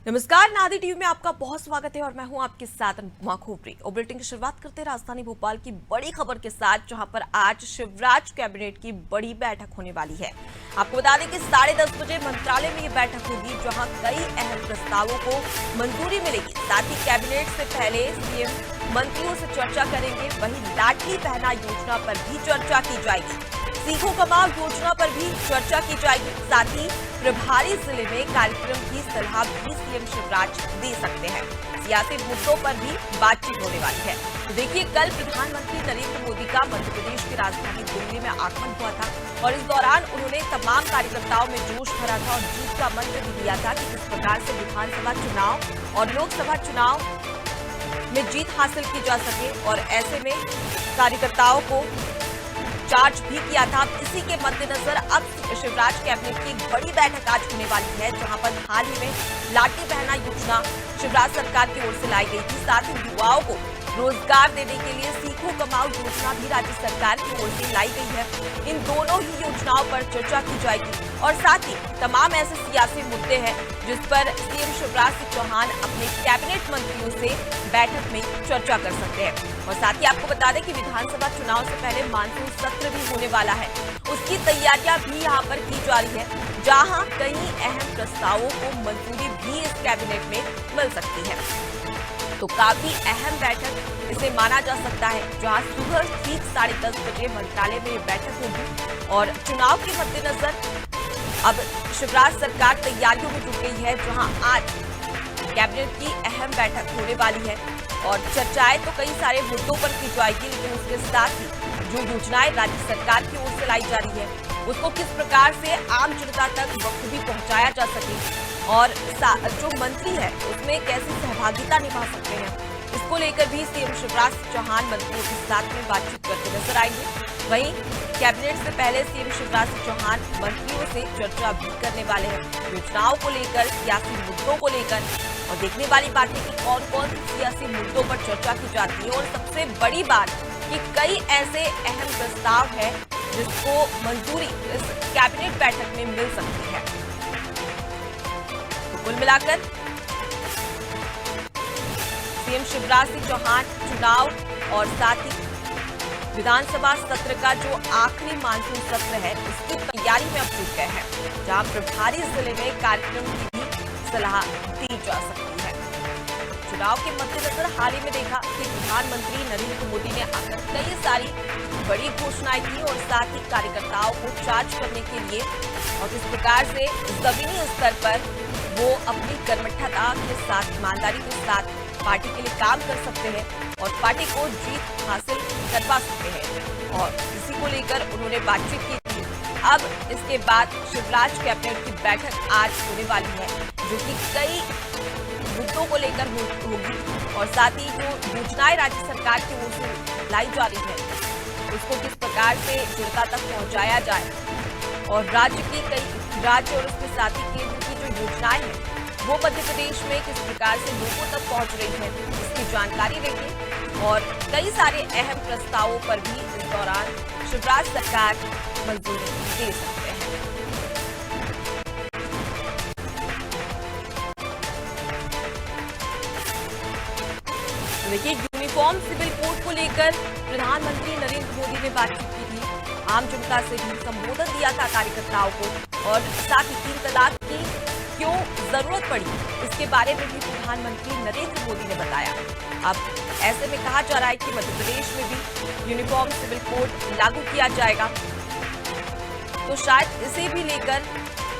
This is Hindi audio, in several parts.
नमस्कार, नादी टीवी में आपका बहुत स्वागत है और मैं हूं आपके साथ अनुपमा खोपरी। और बुलेटिन की शुरुआत करते हैं राजधानी भोपाल की बड़ी खबर के साथ, जहां पर आज शिवराज कैबिनेट की बड़ी बैठक होने वाली है। आपको बता दें कि 10:30 बजे मंत्रालय में ये बैठक होगी, जहां कई अहम प्रस्तावों को मंजूरी मिलेगी। साथ ही कैबिनेट से पहले सीएम मंत्रियों से चर्चा करेंगे। वहीं लाडली बहना योजना पर भी चर्चा की जाएगी। सीखो कमाओ योजना पर भी चर्चा की जाएगी। साथ ही प्रभारी जिले में कार्यक्रम की सलाह भी सीएम शिवराज दे सकते हैं। सियासी मुद्दों पर भी बातचीत होने वाली है। तो देखिए, कल प्रधानमंत्री नरेंद्र मोदी का मध्य प्रदेश की राजधानी दिल्ली में आगमन हुआ था और इस दौरान उन्होंने तमाम कार्यकर्ताओं में जोश भरा था और जीत का मंत्र भी दिया था कि किस प्रकार से विधानसभा चुनाव और लोकसभा चुनाव में जीत हासिल की जा सके। और ऐसे में कार्यकर्ताओं को चार्ज भी किया था। इसी के मद्देनजर अब शिवराज कैबिनेट की एक बड़ी बैठक आज होने वाली है, जहां पर हाल ही में लाडली बहना योजना शिवराज सरकार की ओर से लाई गई थी। साथ ही युवाओं को रोजगार देने के लिए सीखो कमाओ योजना भी राज्य सरकार की ओर से लाई गई है। इन दोनों ही योजनाओं पर चर्चा की जाएगी और साथ ही तमाम ऐसे सियासी मुद्दे हैं जिस पर सीएम शिवराज सिंह चौहान अपने कैबिनेट मंत्रियों से बैठक में चर्चा कर सकते हैं। और साथ ही आपको बता दें कि विधानसभा चुनाव से पहले मानसून सत्र भी होने वाला है। उसकी तैयारियां भी यहाँ पर की जा रही है, जहां कई अहम प्रस्तावों को मंजूरी भी इस कैबिनेट में मिल सकती है। तो काफी अहम बैठक इसे माना जा सकता है, जहां सुबह ठीक 10:30 बजे मंत्रालय में ये बैठक होगी। और चुनाव के मद्देनजर अब शिवराज सरकार तैयारियों में जुट गई है, जहां आज कैबिनेट की अहम बैठक होने वाली है और चर्चाएं तो कई सारे मुद्दों पर की जाएगी, लेकिन उसके साथ ही जो योजनाएं राज्य सरकार की ओर से लाई जा रही है उसको किस प्रकार से आम जनता तक बखूबी पहुंचाया जा सके और जो मंत्री है उसमें कैसे सहभागिता निभा सकते हैं, इसको लेकर भी सीएम शिवराज चौहान मंत्रियों के साथ में बातचीत करते नजर आएंगे। वहीं कैबिनेट से पहले सीएम शिवराज चौहान मंत्रियों से चर्चा भी करने वाले हैं, योजनाओं को लेकर, सियासी मुद्दों को लेकर। और देखने वाली बात है कि कौन कौन सी सियासी मुद्दों पर चर्चा की जाती है। और सबसे बड़ी बात कि कई ऐसे अहम प्रस्ताव है जिसको मंजूरी इस कैबिनेट बैठक में मिल सकती है। तो कुल मिलाकर सीएम शिवराज सिंह चौहान चुनाव और साथ ही विधानसभा सत्र का जो आखिरी मानसून सत्र है उसकी तैयारी में अब जुट गए हैं, जहां प्रभारी जिले में कार्यक्रम की भी सलाह दी जा सकती है। चुनाव के मद्देनजर हाल ही में देखा कि प्रधानमंत्री नरेंद्र मोदी ने आकर कई सारी बड़ी घोषणाएं की और साथ ही कार्यकर्ताओं को चार्ज करने के लिए और किस प्रकार से जमीनी स्तर पर वो अपनी कर्मठता के साथ, ईमानदारी के साथ पार्टी के लिए काम कर सकते हैं और पार्टी को जीत हासिल करवा सकते हैं। और इसी को लेकर उन्होंने बातचीत की थी। अब इसके बाद शिवराज कैबिनेट की बैठक आज होने वाली है, जो कि कई मुद्दों को लेकर होगी और साथ ही जो योजनाएं राज्य सरकार की ओर से लाई जा रही है उसको किस प्रकार से जनता तक पहुंचाया जाए और राज्य और उसके साथ ही केंद्र की जो योजनाएं हैं वो मध्य प्रदेश में किस प्रकार से लोगों तक पहुंच रही है, इसकी जानकारी देंगे। और कई सारे अहम प्रस्तावों पर भी इस दौरान शिवराज सरकार मंजूरी दे सकते हैं। देखिए, यूनिफॉर्म सिविल कोड को लेकर प्रधानमंत्री नरेंद्र मोदी ने बातचीत की थी, आम जनता से भी संबोधन दिया था कार्यकर्ताओं को और साथ ही 3 तलाक की क्यों जरूरत पड़ी इसके बारे में भी प्रधानमंत्री नरेंद्र मोदी ने बताया। अब ऐसे में कहा जा रहा है कि मध्य प्रदेश में भी यूनिफॉर्म सिविल कोड लागू किया जाएगा, तो शायद इसे भी लेकर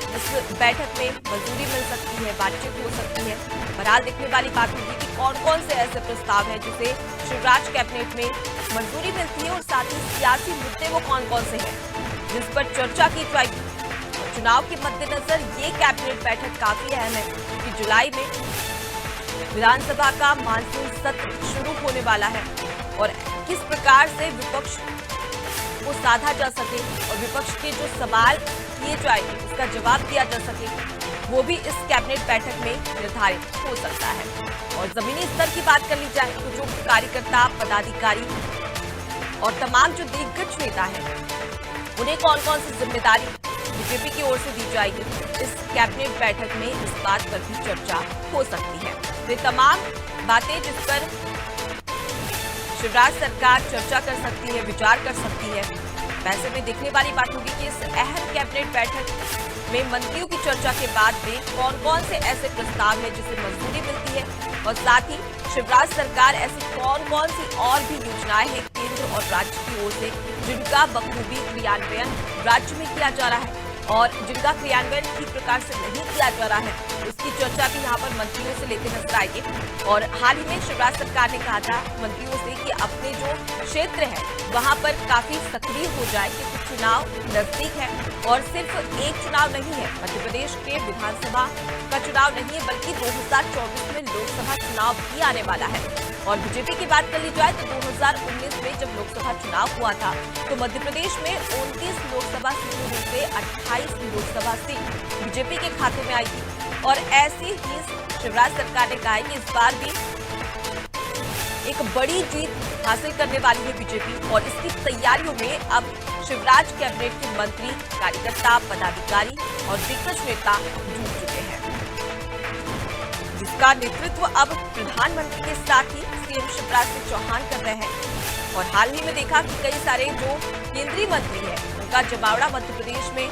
इस बैठक में मंजूरी मिल सकती है, बातचीत हो सकती है। बहरहाल देखने वाली बात होगी कि कौन कौन से ऐसे प्रस्ताव हैं जिसे शिवराज कैबिनेट में मंजूरी मिलती है और साथ ही सियासी मुद्दे वो कौन कौन से हैं जिस पर चर्चा की जाएगी। चुनाव के मद्देनजर ये कैबिनेट बैठक काफी अहम है क्योंकि जुलाई में विधानसभा का मानसून सत्र शुरू होने वाला है और किस प्रकार से विपक्ष को साधा जा सके और विपक्ष के जो सवाल किए जाएंगे उसका जवाब दिया जा सके, वो भी इस कैबिनेट बैठक में निर्धारित हो सकता है। और जमीनी स्तर की बात कर ली जाए तो जो कार्यकर्ता, पदाधिकारी और तमाम जो दिग्गज नेता हैं उन्हें कौन कौन सी जिम्मेदारी बीजेपी की ओर से दी जाएगी। इस कैबिनेट बैठक में इस बात पर भी चर्चा हो सकती है। तो ये तमाम बातें जिस पर शिवराज सरकार चर्चा कर सकती है, विचार कर सकती है। वैसे में देखने वाली बात होगी कि इस अहम कैबिनेट बैठक में मंत्रियों की चर्चा के बाद में कौन कौन से ऐसे प्रस्ताव हैं जिसे मंजूरी मिलती है, और साथ ही शिवराज सरकार ऐसी कौन कौन सी और भी योजनाएं हैं केंद्र और राज्य की ओर से जिनका बखूबी क्रियान्वयन राज्य में किया जा रहा है और जिनका क्रियान्वयन ठीक प्रकार से नहीं किया जा रहा है, उसकी चर्चा भी यहाँ पर मंत्रियों से लेते नजर आएगी। और हाल ही में शिवराज सरकार ने कहा था मंत्रियों से कि अपने जो क्षेत्र है वहां पर काफी सक्रिय हो जाए, क्योंकि चुनाव नजदीक है और सिर्फ एक चुनाव नहीं है, मध्य प्रदेश के विधानसभा का चुनाव नहीं है बल्कि 2024 में लोकसभा चुनाव भी आने वाला है। और बीजेपी की बात कर ली जाए तो 2019 में जब लोकसभा चुनाव हुआ था तो मध्य प्रदेश में 29 लोकसभा सीटों में से 28 लोकसभा सीट बीजेपी के खाते में आई थी। और ऐसी ही शिवराज सरकार ने कहा है कि इस बार भी एक बड़ी जीत हासिल करने वाली है बीजेपी, और इसकी तैयारियों में अब शिवराज कैबिनेट के मंत्री, कार्यकर्ता, पदाधिकारी और दिग्गज नेता जुट चुके हैं, जिसका नेतृत्व अब प्रधानमंत्री के साथ ही सीएम शिवराज सिंह चौहान कर रहे हैं। और हाल ही में देखा कि कई सारे जो केंद्रीय मंत्री हैं उनका जमावड़ा मध्य प्रदेश में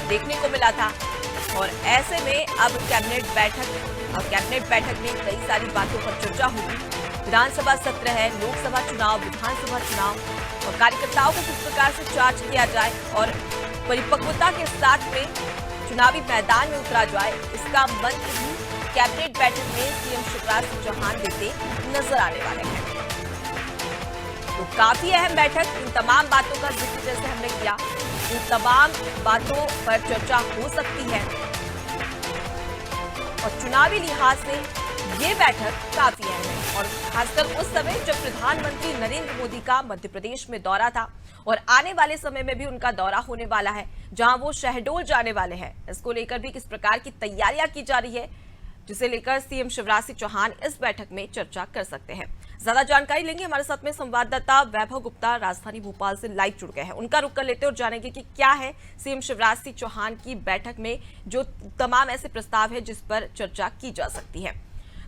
देखने को मिला था। और ऐसे में अब कैबिनेट बैठक में कई सारी बातों पर चर्चा होगी। विधानसभा सत्र है, लोकसभा चुनाव, विधानसभा चुनाव, और कार्यकर्ताओं को किस प्रकार से चार्ज किया जाए और परिपक्वता के साथ में चुनावी मैदान में उतरा जाए, इसका मंत्र भी कैबिनेट बैठक में सीएम शिवराज सिंह चौहान देते नजर आने वाले हैं। तो काफी अहम बैठक, इन तमाम बातों का जिक्र जैसे हमने किया, इन तमाम बातों पर चर्चा हो सकती है और चुनावी लिहाज से ये बैठक काफी अहम है। और खासकर उस समय जब प्रधानमंत्री नरेंद्र मोदी का मध्य प्रदेश में दौरा था और आने वाले समय में भी उनका दौरा होने वाला है, जहां वो शहडोल जाने वाले हैं। इसको लेकर भी किस प्रकार की तैयारियां की जा रही है, जिसे लेकर सीएम शिवराज सिंह चौहान इस बैठक में चर्चा कर सकते हैं। ज्यादा जानकारी लेंगे, हमारे साथ में संवाददाता वैभव गुप्ता राजधानी भोपाल से लाइव जुड़ गए हैं। उनका रुख कर लेते और जानेंगे कि क्या है सीएम शिवराज सिंह चौहान की बैठक में जो तमाम ऐसे प्रस्ताव है जिस पर चर्चा की जा सकती है।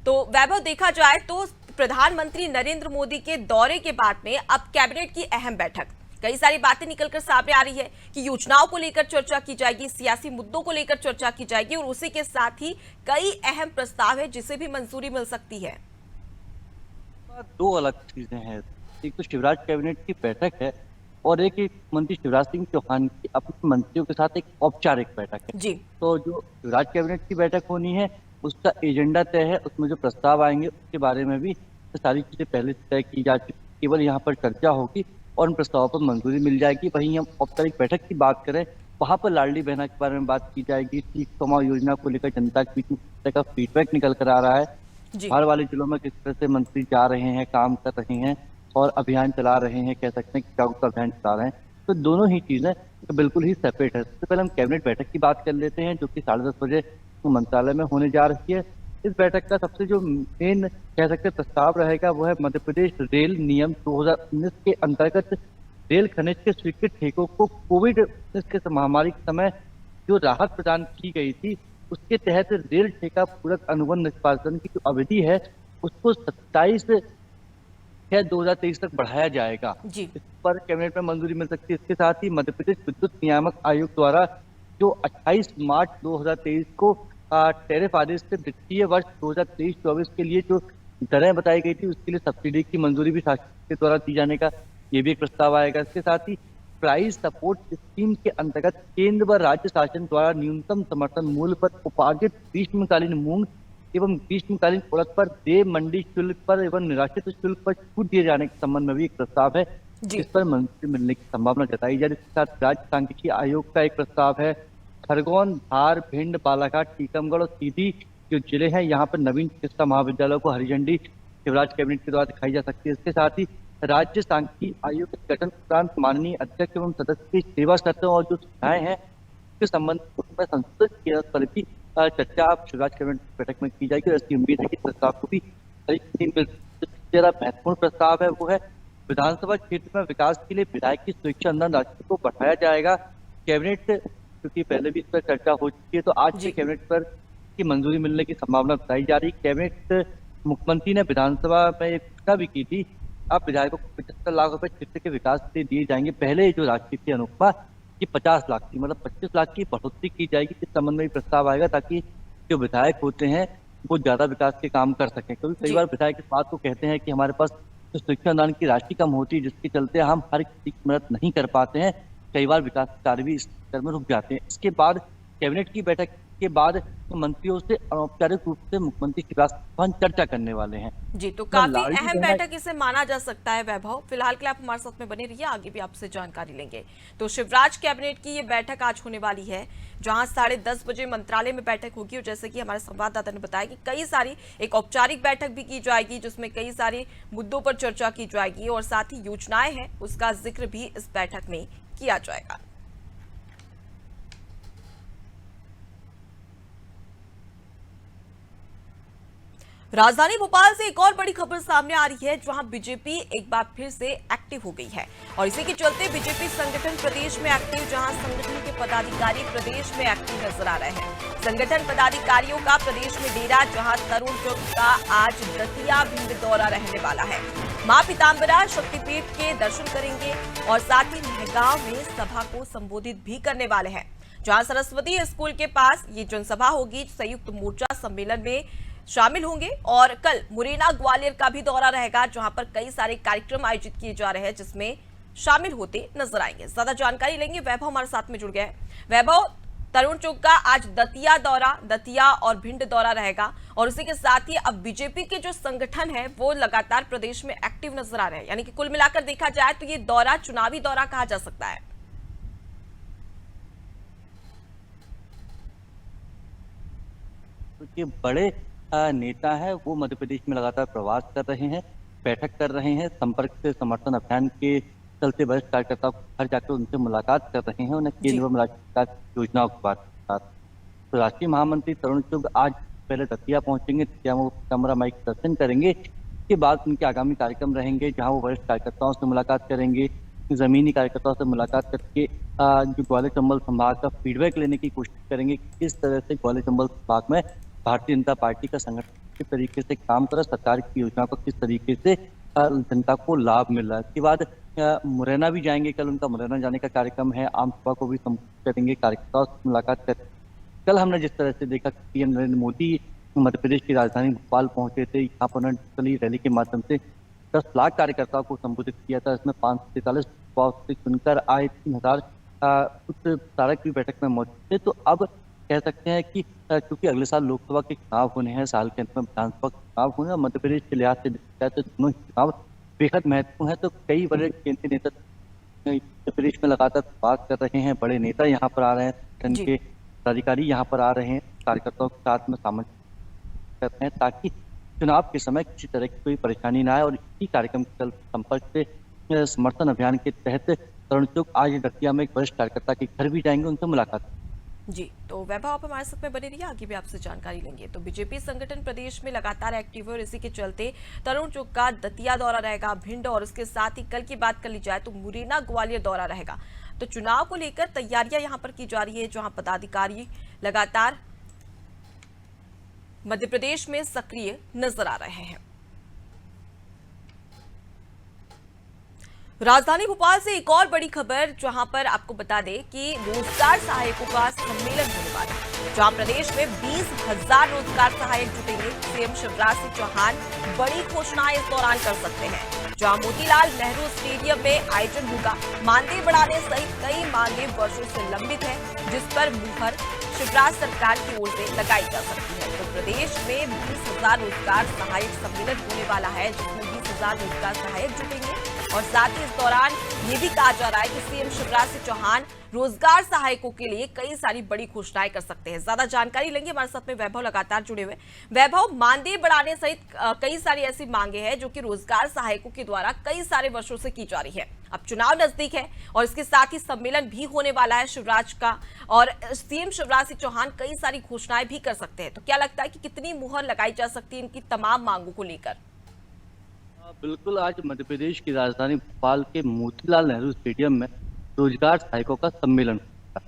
तो वैभव, देखा जाए तो प्रधानमंत्री नरेंद्र मोदी के दौरे के बाद में अब कैबिनेट की अहम बैठक, कई सारी बातें निकलकर सामने आ रही है कि योजनाओं को लेकर चर्चा की जाएगी, सियासी मुद्दों को लेकर चर्चा की जाएगी, और उसी के साथ ही कई अहम प्रस्ताव है जिसे भी मंजूरी मिल सकती है। दो अलग चीजें हैं, एक तो शिवराज कैबिनेट की बैठक है और एक मंत्री शिवराज सिंह चौहान की अपने मंत्रियों के साथ एक औपचारिक बैठक है जी। तो जो शिवराज कैबिनेट की बैठक होनी है उसका एजेंडा तय है, उसमें जो प्रस्ताव आएंगे उसके बारे में भी सारी चीजें पहले से तय की जा चुकी, केवल यहाँ पर चर्चा होगी और उन प्रस्तावों पर मंजूरी मिल जाएगी। वहीं हम औपचारिक बैठक की बात करें, वहां पर लाडली बहना के बारे में बात की जाएगी। सीख कमाओ योजना को लेकर जनता के बीच में किस तरह का फीडबैक निकल कर आ रहा है, बाहर वाले जिलों में किस तरह से मंत्री जा रहे हैं, काम कर रहे हैं और अभियान चला रहे हैं, कह सकते हैं कि जागरूकता अभियान चला रहे हैं। तो दोनों ही चीजें तो बिल्कुल ही सेपरेट है। सबसे पहले हम कैबिनेट बैठक की बात कर लेते हैं, जो कि 10:30 बजे मंत्रालय में होने जा रही है। इस बैठक का सबसे जो मेन कह सकते प्रस्ताव रहेगा वो है मध्य प्रदेश रेल नियम 2019 के अंतर्गत रेल खनिज के स्वीकृत ठेकों को कोविड के महामारी के समय जो राहत प्रदान की गई थी उसके तहत रेल ठेका पूरक अनुबंध निष्पादन की जो अवधि है उसको 27/6/2023 तक बढ़ाया जाएगा। इस पर कैबिनेट में मंजूरी मिल सकती है। इसके साथ ही मध्य प्रदेश विद्युत नियामक आयोग द्वारा जो 28 मार्च 2023 को टैरिफ आदेश से वित्तीय वर्ष 2023-24 के लिए जो दरें बताई गई थी उसके लिए सब्सिडी की मंजूरी भी शासन के द्वारा दी जाने का ये भी एक प्रस्ताव आएगा। इसके साथ ही प्राइस सपोर्ट स्कीम के अंतर्गत केंद्र व राज्य शासन द्वारा न्यूनतम समर्थन मूल्य पर उपार्जित ग्रीष्मकालीन मूंग एवं ग्रीष्मकालीन उड़द पर देय मंडी शुल्क पर एवं निराश्रित शुल्क पर छूट दिए जाने के संबंध में भी एक प्रस्ताव है, इस पर मंजूरी मिलने की संभावना जताई जा रही है। इसके साथ राज्य सांख्यिकी आयोग का एक प्रस्ताव है। खरगोन, धार, भिंड, बालाघाट, टीकमगढ़ और सीधी जो जिले हैं यहाँ पर नवीन चिकित्सा महाविद्यालयों को हरी झंडी शिवराज कैबिनेट के द्वारा दिखाई जा सकती है। इसके साथ ही राज्य सांख्यिकी आयोग के गठन उपरांत माननीय अध्यक्ष एवं सदस्य की सेवा शर्तें और जो सुविधाएं हैं उसके संबंध में संशोधित किया पर भी चर्चा आप शिवराज कैबिनेट बैठक में की जाएगी और ऐसी उम्मीद है कि प्रस्ताव को भी महत्वपूर्ण प्रस्ताव है वो है विधानसभा क्षेत्र में विकास के लिए विधायक की स्वेच्छा अनुदान राशि को बढ़ाया जाएगा। कैबिनेट क्योंकि पहले भी इस पर चर्चा हो चुकी है, तो आज जी। से कैबिनेट पर की मंजूरी मिलने की संभावना बताई जा रही। कैबिनेट मुख्यमंत्री ने विधानसभा में एक घोषणा भी की थी, अब विधायकों को 75 लाख रुपए क्षेत्र के विकास के लिए दिए जाएंगे। पहले जो राशि थी अनुपमा की 50 लाख थी, मतलब 25 लाख की बढ़ोतरी की जाएगी। इस संबंध में भी प्रस्ताव आएगा ताकि जो विधायक होते हैं वो ज्यादा विकास के काम कर सकें, क्योंकि कई जी। बार विधायक इस बात को कहते हैं कि हमारे पास जो शिक्षा अनुदान की राशि कम होती है, जिसके चलते हम हर किसी की मदद नहीं कर पाते हैं। कई बार विकास कार्य भी इस चक्कर में रुक जाते हैं। इसके बाद कैबिनेट की बैठक के बाद तो मंत्रियों से अनौपचारिक रूप से मुख्यमंत्री शिवराज सिंह चौहान चर्चा करने वाले हैं। जी, तो मैं काफी लालजी अहम गहना बैठक इसे माना जा सकता है वैभव। फिलहाल के लिए आप हमारे साथ में बने रहिए, आगे भी आपसे जानकारी लेंगे। तो शिवराज कैबिनेट की ये बैठक आज होने वाली है, जहां 10:30 बजे मंत्रालय में बैठक होगी। और जैसे कि हमारे संवाददाता ने बताया कि कई सारी एक औपचारिक बैठक भी की जाएगी, जिसमें कई सारे मुद्दों पर चर्चा की जाएगी और साथ ही योजनाएं हैं उसका जिक्र भी इस बैठक में किया जाएगा। राजधानी भोपाल से एक और बड़ी खबर सामने आ रही है, जहां बीजेपी एक बार फिर से एक्टिव हो गई है और इसी के चलते बीजेपी संगठन प्रदेश में एक्टिव, जहां संगठन के पदाधिकारी प्रदेश में एक्टिव नजर आ रहे हैं। संगठन पदाधिकारियों का प्रदेश में डेरा, जहां तरुण चुग का आज दतिया भिंड दौरा रहने वाला है। मां पीताम्बरा शक्तिपीठ के दर्शन करेंगे और साथ ही महगांव में सभा को संबोधित भी करने वाले हैं, जहां सरस्वती स्कूल के पास ये जनसभा होगी। संयुक्त मोर्चा सम्मेलन में शामिल होंगे और कल मुरैना ग्वालियर का भी दौरा रहेगा, जहां पर कई सारे कार्यक्रम आयोजित किए जा रहे हैं, जिसमें शामिल होते नजर आएंगे। ज्यादा जानकारी लेंगे, वैभव हमारे साथ में जुड़ गए हैं। वैभव, तरुण चुग का आज दतिया दौरा, दतिया और भिंड दौरा रहेगा और उसी के साथ ही अब बीजेपी के जो संगठन है वो लगातार प्रदेश में एक्टिव नजर आ रहे हैं, यानी कि कुल मिलाकर देखा जाए तो ये दौरा चुनावी दौरा कहा जा सकता है। तो ये बड़े नेता है वो मध्य प्रदेश में लगातार प्रवास कर रहे हैं, बैठक कर रहे हैं। संपर्क से समर्थन अभियान के चलते वरिष्ठ कार्यकर्ताओं को घर जाकर उनसे मुलाकात कर रहे हैं, उन्हें केंद्र एवं राज्य सरकार की योजनाओं के बारे में। तो राष्ट्रीय महामंत्री तरुण चुग आज पहले दतिया पहुंचेंगे, दतिया में कमरा माई के दर्शन करेंगे। इसके बाद उनके आगामी कार्यक्रम रहेंगे, जहाँ वो वरिष्ठ कार्यकर्ताओं से मुलाकात करेंगे, जमीनी कार्यकर्ताओं से मुलाकात करके जो ग्वालियर चंबल संभाग का फीडबैक लेने की कोशिश करेंगे, किस तरह से ग्वालियर चंबल संभाग में भारतीय जनता पार्टी का संगठन किस तरीके से काम कर रहा है, सरकार की योजना को किस तरीके से जनता को लाभ मिल रहा है। इसके बाद मुरैना भी जाएंगे, कल उनका मुरैना जाने का कार्यक्रम है, आम सभा को भी संबोधित करेंगे, कार्यकर्ताओं से मुलाकात करेंगे। कल हमने जिस तरह से देखा पीएम नरेंद्र मोदी मध्य प्रदेश की राजधानी भोपाल पहुंचे थे, यहाँ पर उन्होंने रैली के माध्यम से 10 लाख कार्यकर्ताओं को संबोधित किया था। इसमें 543 से चुनकर आए 3000 कुछ तारक भी बैठक में मौजूद थे। तो अब कह सकते हैं कि क्योंकि अगले साल लोकसभा के चुनाव होने हैं, साल के अंत में विधानसभा के चुनाव होने हैं, मध्य प्रदेश के लिहाज से देखा जाए तो दोनों ही चुनाव बेहद महत्वपूर्ण है। तो कई बड़े केंद्रीय नेता मध्य प्रदेश में लगातार बात कर रहे हैं, बड़े नेता यहाँ पर आ रहे हैं, संगठन के पदाधिकारी यहाँ पर आ रहे हैं, कार्यकर्ताओं के साथ में सामंजस्य कर रहे हैं, ताकि चुनाव के समय किसी तरह की कोई परेशानी ना आए। और इसी कार्यक्रम के संपर्क से समर्थन अभियान के तहत तरुण चुग आज दतिया में एक वरिष्ठ कार्यकर्ता के घर भी जाएंगे, उनसे मुलाकात। जी, तो वैभव आप हमारे साथ में बने रहिए, आगे भी आपसे जानकारी लेंगे। तो बीजेपी संगठन प्रदेश में लगातार एक्टिव है और इसी के चलते तरुण चुग का दतिया दौरा रहेगा, भिंड, और इसके साथ ही कल की बात कर ली जाए तो मुरैना ग्वालियर दौरा रहेगा। तो चुनाव को लेकर तैयारियां यहां पर की जा रही है, जहां पदाधिकारी लगातार मध्य प्रदेश में सक्रिय नजर आ रहे हैं। राजधानी भोपाल से एक और बड़ी खबर, जहां पर आपको बता दें कि रोजगार सहायकों का सम्मेलन होने वाला है, जहां प्रदेश में 20,000 रोजगार सहायक जुटेंगे। सीएम शिवराज सिंह चौहान बड़ी घोषणाएं इस दौरान कर सकते हैं, जहां मोतीलाल नेहरू स्टेडियम में आयोजन होगा। मानदेय बढ़ाने सहित कई मांगे वर्षों से लंबित है, जिस पर मुहर शिवराज सरकार की ओर से लगाई जा सकती है। तो प्रदेश में 20,000 रोजगार सहायक सम्मेलन होने वाला है, जिसमें 20,000 रोजगार सहायक जुटेंगे और साथ ही इस दौरान ये भी कहा जा रहा है कि सीएम शिवराज सिंह चौहान रोजगार सहायकों के लिए कई सारी बड़ी घोषणाएं कर सकते हैं। ज्यादा जानकारी लेंगे, हमारे साथ में वैभव लगातार जुड़े हुए। वैभव, मानदेय बढ़ाने सहित कई सारी ऐसी मांगे हैं जो कि रोजगार सहायकों के द्वारा कई सारे वर्षों से की जा रही है। अब चुनाव नजदीक है और इसके साथ ही सम्मेलन भी होने वाला है शिवराज का, और सीएम शिवराज सिंह चौहान कई सारी घोषणाएं भी कर सकते हैं। तो क्या लगता है कि कितनी मुहर लगाई जा सकती है इनकी तमाम मांगों को लेकर? बिल्कुल, आज मध्य प्रदेश की राजधानी भोपाल के मोतीलाल नेहरू स्टेडियम में रोजगार सहायकों का सम्मेलन होगा।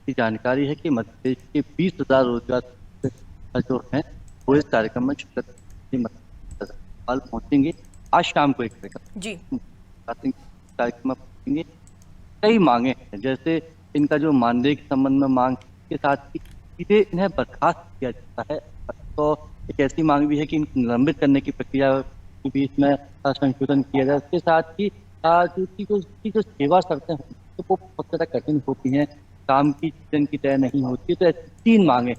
की जानकारी है कि मध्य प्रदेश के 20,000 रोजगार जो हैं वो इस कार्यक्रम में शिरकत पहुंचेंगे। आज शाम को एक जी कार्यक्रम में पहुंचेंगे। कई मांगे हैं, जैसे इनका जो मानदेय के संबंध में मांग के साथ ही सीधे इन्हें बर्खास्त किया जाता है। तो एक ऐसी मांग भी है कि इनको निलंबित करने की प्रक्रिया के बीच में संशोधन किया जाए। इसके साथ ही जो सेवा शर्तें होती हैं तो वो बहुत ज़्यादा कठिन होती हैं, काम की की तय नहीं होती है। तो ऐसी 3 मांगे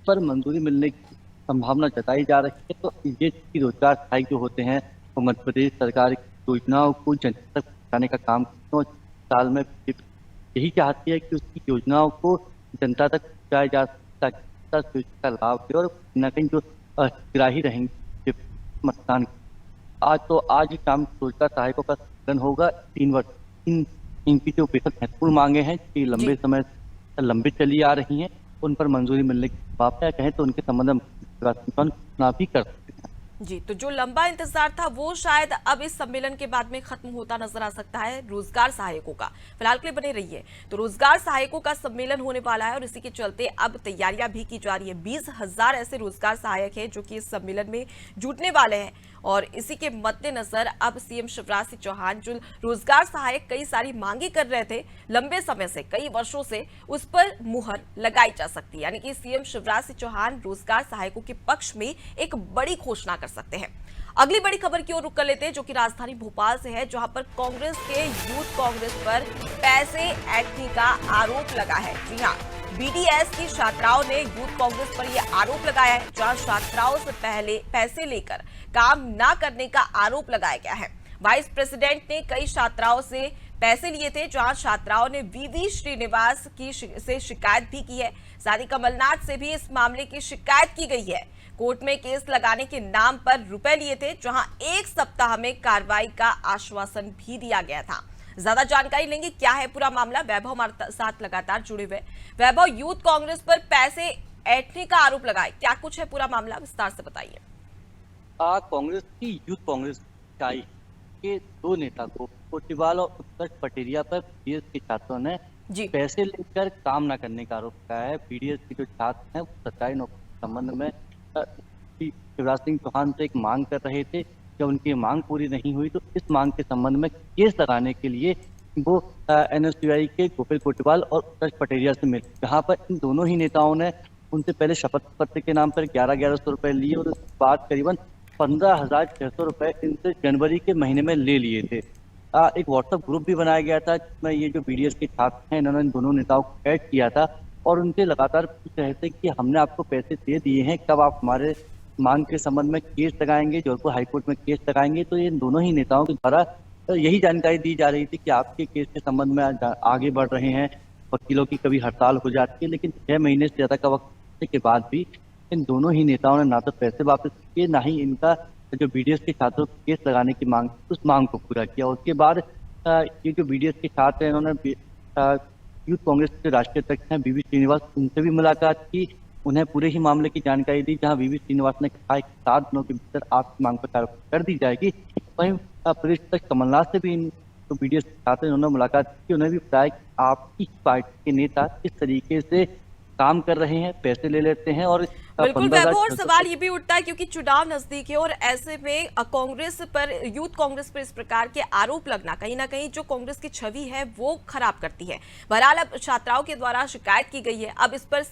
पर मंजूरी मिलने की संभावना जताई जा रही है। तो ये रोजगार सहायक जो होते हैं वो मध्य प्रदेश सरकार की योजनाओं को जनता तक पहुँचाने का काम करते हैं। साल में यही चाहती है कि उसकी योजनाओं को जनता तक पहुँचाया जा ताकि का लाभ दे और न कहीं जो ग्राही रहेंगे मतदान। आज शाम रोजगार सहायकों का सम्मेलन होगा। 3 वर्ष इनकी जो बेहद महत्वपूर्ण मांगे हैं कि लंबे समय से लंबित चली आ रही हैं, उन पर मंजूरी मिलने की संभावना कहें तो उनके संबंध में चुनाव भी कर सकते हैं। जी, तो जो लंबा इंतजार था वो शायद अब इस सम्मेलन के बाद में खत्म होता नजर आ सकता है रोजगार सहायकों का। फिलहाल के लिए बने रहिए। तो रोजगार सहायकों का सम्मेलन होने वाला है और इसी के चलते अब तैयारियां भी की जा रही है। 20,000 ऐसे रोजगार सहायक हैं जो कि इस सम्मेलन में जुटने वाले हैं और इसी के मद्देनजर अब सीएम शिवराज सिंह चौहान जो रोजगार सहायक कई सारी मांगे कर रहे थे लंबे समय से, कई वर्षों से, उस पर मुहर लगाई जा सकती है। यानी कि सीएम शिवराज सिंह चौहान रोजगार सहायकों के पक्ष में एक बड़ी घोषणा कर सकते हैं। अगली बड़ी खबर की ओर रुख कर लेते हैं जो कि राजधानी भोपाल से है, जहां पर कांग्रेस के यूथ कांग्रेस पर पैसे ऐंठने का आरोप लगा है। जी हां, बीडीएस की छात्राओं ने यूथ कांग्रेस पर यह आरोप लगाया है, जहां छात्राओं से पहले पैसे लेकर काम न करने का आरोप लगाया गया है। वाइस प्रेसिडेंट ने कई छात्राओं से पैसे लिए थे, जहां छात्राओं ने वीवी श्रीनिवास से शिकायत भी की है। साथ ही कमलनाथ से भी इस मामले की शिकायत की गई है। कोर्ट में केस लगाने के नाम पर रुपए लिए थे, जहां 1 सप्ताह में कार्रवाई का आश्वासन भी दिया गया था। ज्यादा जानकारी लेंगे, क्या है पूरा मामला। वैभव हमारे साथ लगातार जुड़े हुए। वैभव, यूथ कांग्रेस पर पैसे ऐंठने का आरोप लगाए, क्या कुछ है पूरा मामला, विस्तार से बताइए। कांग्रेस की यूथ कांग्रेस के 2 नेता को कोटिवाल और उत्कर्ष पटेरिया पर बीडीएस के छात्रों ने पैसे लेकर काम न करने का आरोप लगाया है। बीडीएस के जो छात्र हैं वो सरकारी नौकरी के संबंध में शिवराज सिंह चौहान से एक मांग कर रहे थे। जब उनकी मांग पूरी नहीं हुई तो इस मांग के संबंध में केस लगाने के लिए वो एनएसयूआई के गोपाल कोटिवाल और उत्कर्ष पटेरिया से मिले, जहाँ पर इन दोनों ही नेताओं ने उनसे पहले शपथ पत्र के नाम पर 1100 रुपए लिए और उसके बाद करीबन 15,600 रुपए इनसे जनवरी के महीने में ले लिए थे। एक व्हाट्सएप ग्रुप भी बनाया गया था जिसमें ये जो बीडीएस के छात्र हैं इन्होंने इन दोनों नेताओं को ऐड किया था और उनसे लगातार पूछ रहे थे कि हमने आपको पैसे दे दिए हैं, कब आप हमारे मांग के संबंध में केस लगाएंगे, जौनपुर हाईकोर्ट में केस लगाएंगे। तो ये दोनों ही नेताओं के द्वारा यही जानकारी दी जा रही थी कि आपके केस के संबंध में आगे बढ़ रहे हैं। वकीलों की कभी हड़ताल हो जाती है, लेकिन 6 महीने से ज्यादा का वक्त के बाद भी इन दोनों ही नेताओं ने ना तो पैसे वापस किए, ना ही इनका जो बीडीएस के छात्रों को केस लगाने की मांग उस मांग को पूरा किया। उसके बाद ये जो बीडीएस के छात्र हैं इन्होंने यूथ कांग्रेस के राष्ट्रीय अध्यक्ष हैं वीवी श्रीनिवास, उनसे भी मुलाकात की, उन्हें पूरे ही मामले की जानकारी दी, जहां वीवी श्रीनिवास ने कहा कि 7 दिनों के भीतर आपकी मांग पर कार्रवाई कर दी जाएगी। वहीं प्रदेश अध्यक्ष कमलनाथ से भी इन तो बीडीएस के छात्र इन्होंने मुलाकात की, उन्हें भी बताया कि आपकी पार्टी के नेता किस तरीके से काम कर रहे हैं, पैसे ले लेते हैं। और बिल्कुल वैभव, और सवाल ये भी उठता है क्योंकि चुनाव नजदीक है और ऐसे में कांग्रेस पर, यूथ कांग्रेस पर इस प्रकार के आरोप लगना कहीं ना कहीं जो कांग्रेस की छवि है वो खराब करती है। बहरहाल अब छात्राओं के द्वारा शिकायत की गई है। अब इस पर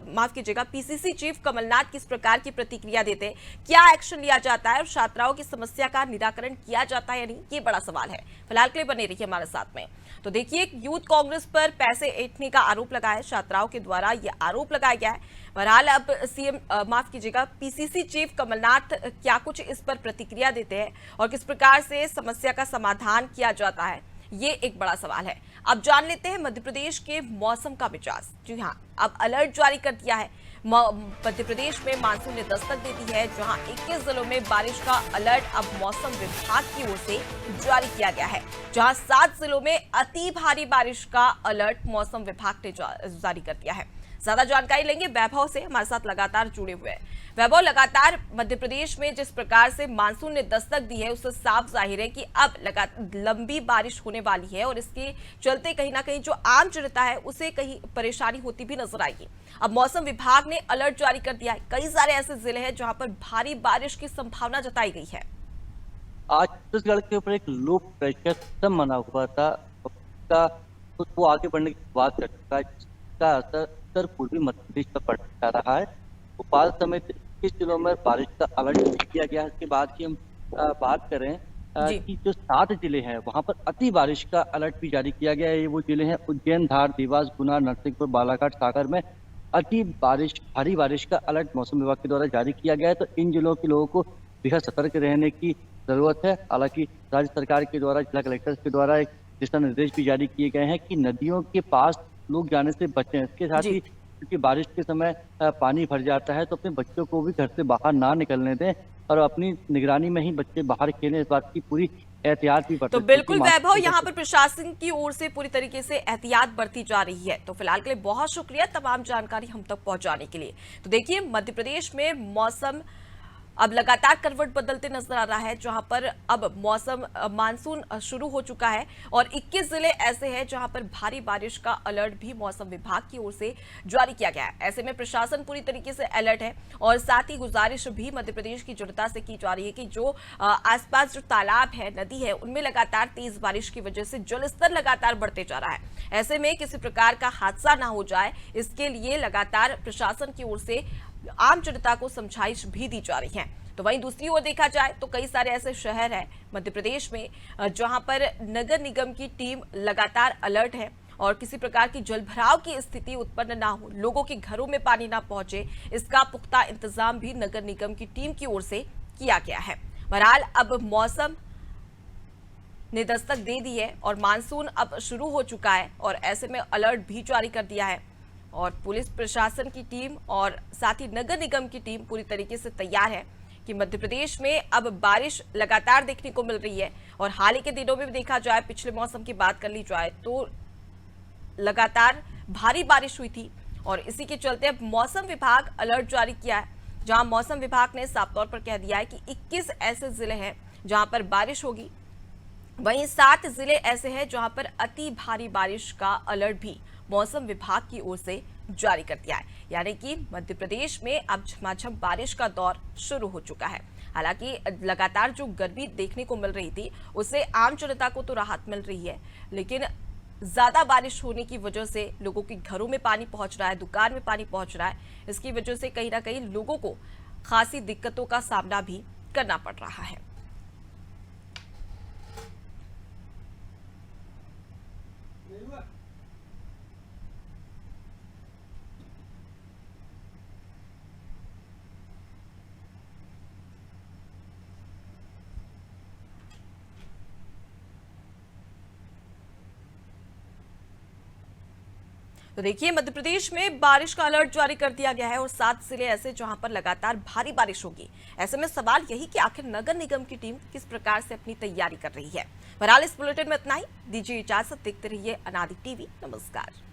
माफ कीजिएगा, पीसीसी चीफ कमलनाथ किस प्रकार की प्रतिक्रिया देते हैं, क्या एक्शन लिया जाता है और छात्राओं की समस्या का निराकरण किया जाता है या नहीं, ये बड़ा सवाल है। फिलहाल के लिए बने रहिए हमारे साथ में। तो देखिए, यूथ कांग्रेस पर पैसे ऐंठने का आरोप लगा है, छात्राओं के द्वारा यह आरोप लगाया गया है। बहरहाल अब सीएम माफ कीजिएगा, पीसीसी चीफ कमलनाथ क्या कुछ इस पर प्रतिक्रिया देते हैं और किस प्रकार से समस्या का समाधान किया जाता है, ये एक बड़ा सवाल है। अब जान लेते हैं मध्य प्रदेश के मौसम का मिजाज। जी हाँ, अब अलर्ट जारी कर दिया है। मध्य प्रदेश में मानसून ने दस्तक दे दी है, जहां 21 जिलों में बारिश का अलर्ट अब मौसम विभाग की ओर से जारी किया गया है, जहां 7 जिलों में अति भारी बारिश का अलर्ट मौसम विभाग ने जारी कर दिया है। ज्यादा जानकारी लेंगे वैभव से, हमारे साथ लगातार जुड़े हुए हैं। वैभव, लगातार मध्य प्रदेश में जिस प्रकार से मानसून ने दस्तक दी है उससे साफ जाहिर है कि अब लंबी बारिश होने वाली है और इसके चलते कहीं ना कहीं जो आम जनता है उसे कहीं परेशानी होती भी नजर आएगी। अब मौसम विभाग ने अलर्ट जारी कर दिया है, कई सारे ऐसे जिले हैं जहां पर भारी बारिश की संभावना जताई गई है। आज छत्तीसगढ़ के ऊपर एक लो प्रेशर सिस्टम बना हुआ था, उसका तो वो आगे बढ़ने की बात कर चुका है, जिसका असर उत्तर पूर्वी मध्य प्रदेश पर पड़ जा रहा है। भोपाल समेत 21 जिलों में बारिश का अलर्ट किया गया है। इसके बाद की हम बात करें कि जो 7 जिले हैं वहां पर अति बारिश का अलर्ट भी जारी किया गया है। ये वो जिले हैं उज्जैन, धार, देवास, गुना, नरसिंहपुर, बालाघाट, सागर में अति बारिश, भारी बारिश का अलर्ट मौसम विभाग के द्वारा जारी किया गया है। तो इन जिलों के लोगों को बेहद सतर्क रहने की जरूरत है। हालांकि राज्य सरकार के द्वारा, जिला कलेक्टर के द्वारा एक दिशा निर्देश भी जारी किए गए हैं कि नदियों के पास लोग जाने से बचें। इसके साथ ही क्योंकि बारिश के समय पानी भर जाता है तो अपने बच्चों को भी घर से बाहर ना निकलने दें और अपनी निगरानी में ही बच्चे बाहर खेलें, इस बात की पूरी एहतियात भी बरतें। तो बिल्कुल वैभव, यहाँ पर प्रशासन की ओर से पूरी तरीके से एहतियात बरती जा रही है। तो फिलहाल के लिए बहुत शुक्रिया तमाम जानकारी हम तक पहुंचाने के लिए। तो देखिए, मध्य प्रदेश में मौसम अब लगातार करवट बदलते नजर आ रहा है, जहां पर अब मौसम मानसून शुरू हो चुका है और 21 जिले ऐसे हैं जहां पर भारी बारिश का अलर्ट भी मौसम विभाग की ओर से जारी किया गया है। ऐसे में प्रशासन पूरी तरीके से अलर्ट है और साथ ही गुजारिश भी मध्य प्रदेश की जनता से की जा रही है कि जो आसपास जो तालाब है, नदी है, उनमें लगातार तेज बारिश की वजह से जलस्तर लगातार बढ़ते जा रहा है। ऐसे में किसी प्रकार का हादसा ना हो जाए, इसके लिए लगातार प्रशासन की ओर से आम जनता को समझाइश भी दी जा रही है। तो वहीं दूसरी ओर देखा जाए तो कई सारे ऐसे शहर हैं मध्य प्रदेश में जहां पर नगर निगम की टीम लगातार अलर्ट है और किसी प्रकार की जलभराव की स्थिति उत्पन्न ना हो, लोगों के घरों में पानी ना पहुंचे, इसका पुख्ता इंतजाम भी नगर निगम की टीम की ओर से किया गया है। बहरहाल अब मौसम ने दस्तक दे दी है और मानसून अब शुरू हो चुका है और ऐसे में अलर्ट भी जारी कर दिया है और पुलिस प्रशासन की टीम और साथ ही नगर निगम की टीम पूरी तरीके से तैयार है कि मध्य प्रदेश में अब बारिश लगातार देखने को मिल रही है। और हाल ही के दिनों में भी देखा जाए, पिछले मौसम की बात कर ली जाए तो लगातार भारी बारिश हुई थी और इसी के चलते अब मौसम विभाग अलर्ट जारी किया है, जहां मौसम विभाग ने साफ तौर पर कह दिया है कि 21 ऐसे जिले हैं जहां पर बारिश होगी। वहीं 7 जिले ऐसे हैं जहां पर अति भारी बारिश का अलर्ट भी मौसम विभाग की ओर से जारी कर दिया है। यानी कि मध्य प्रदेश में अब झमाझम बारिश का दौर शुरू हो चुका है। हालांकि लगातार जो गर्मी देखने को मिल रही थी उससे आम जनता को तो राहत मिल रही है, लेकिन ज्यादा बारिश होने की वजह से लोगों के घरों में पानी पहुंच रहा है, दुकान में पानी पहुंच रहा है। इसकी वजह से कहीं ना कहीं लोगों को खासी दिक्कतों का सामना भी करना पड़ रहा है। तो देखिए, मध्य प्रदेश में बारिश का अलर्ट जारी कर दिया गया है और 7 जिले ऐसे जहां पर लगातार भारी बारिश होगी। ऐसे में सवाल यही कि आखिर नगर निगम की टीम किस प्रकार से अपनी तैयारी कर रही है। बहरहाल इस बुलेटिन में इतना ही, दीजिए इजाजत, देखते रहिए अनादि टीवी। नमस्कार।